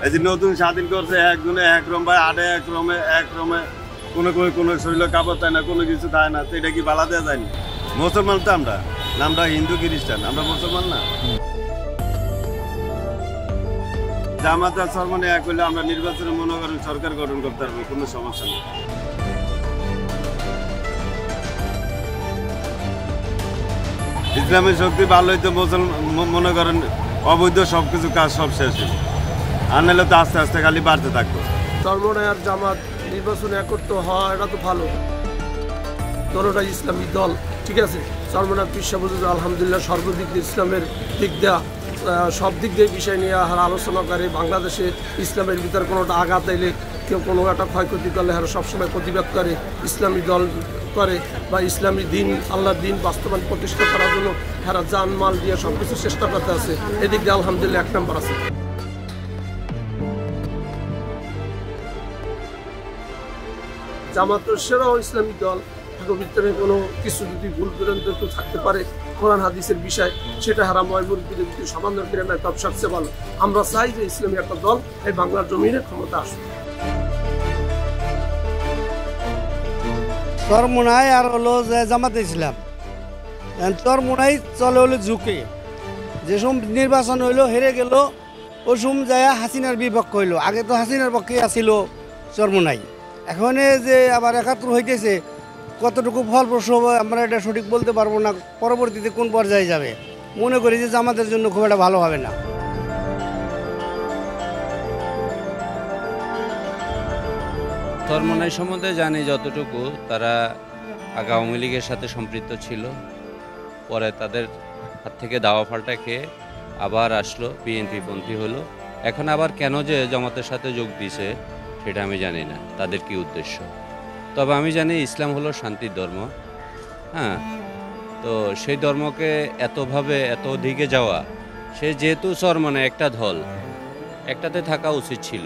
এই যে নতুন স্বাধীন করছে একজনে একরম ভাই আটে একরমে কোনো শরীর কাপড় তাই না, কোনো কিছু তাই না, তো এটা কি বালা দেওয়া যায়নি? মুসলমান তো আমরা হিন্দু খ্রিস্টান, আমরা মুসলমান না। জামাত আর সরমনে এক হইলে আমরা নির্বাচনে মনে করেন সরকার গঠন করতে পারবো, কোনো সমস্যা নেই। ইসলামের শক্তি ভালো হইতে মনে করেন অবৈধ সবকিছু কাজ সব শেষ হইল, আর নাহলে তো আস্তে আস্তে খালি বাড়তে থাকতো। চরমনাই আর জামাত নির্বাচনে একত্র হওয়া এটা তো ভালো, দলটা ইসলামী দল, ঠিক আছে। চরমনাই পীর সাহেব হুজুর আলহামদুলিল্লাহ সর্বদিক দিয়ে ইসলামের দিক দেওয়া সব দিক দিয়ে বিষয় নিয়ে আলোচনা করে। বাংলাদেশে ইসলামের ভিতরে কোনোটা আঘাত এলে কেউ কোনো একটা ক্ষয়ক্ষতি করলে হারা সবসময় প্রতিবাদ করে, ইসলামী দল করে বা ইসলামী দিন আল্লাহর দিন বাস্তবায়ন প্রতিষ্ঠা করার জন্য হারা জান মাল দিয়ে সব কিছু চেষ্টা করতে আছে। এদিক দিয়ে আলহামদুলিল্লাহ 1 নম্বর আছে। জামাতের সেরাও ইসলামী দল, ভিতরে কোনো কিছু যদি ভুল পর্যন্ত একটু থাকতে পারে কোরআন হাদিসের বিষয়, সেটা হারা ময়মুরবিদের যদি সমাধান করে নেয় তবে সবচেয়ে ভালো। আমরা চাই যে ইসলামী একটা দল এই বাংলার জমিনে ক্ষমতা আসবে। চরমনাই আর হলো জামাতে ইসলাম, চরমনাই চলে হলো ঝুঁকে, যে সব নির্বাচন হইলো হেরে গেল, ওই সম যায় হাসিনার বিপক্ষ হইলো। আগে তো হাসিনার পক্ষে আসিল চরমনাই, এখন যে আবার 71 হইতেছে, কতটুকু ফলপ্রসূ হবে আমরা এটা সঠিক বলতে পারবো না, পরবর্তীতে কোন পর্যায়ে যাবে। মনে করি যে জামাতের জন্য খুব একটা ভালো হবে না। চরমনাই সম্বন্ধে জানি যতটুকু, তারা আগে আওয়ামী লীগের সাথে সম্পৃক্ত ছিল, পরে তাদের হাত থেকে দাওয়া ফাল্টা খেয়ে আবার আসলো, বিএনপি পন্থী হলো। এখন আবার কেন যে জামাতের সাথে যোগ দিয়েছে সেটা আমি জানি না, তাদের কি উদ্দেশ্য। তবে আমি জানি ইসলাম হলো শান্তির ধর্ম, হ্যাঁ। তো সেই ধর্মকে এতভাবে এত দিকে যাওয়া, সে যেহেতু চরমনাই একটা দল, একটাতে থাকা উচিত ছিল।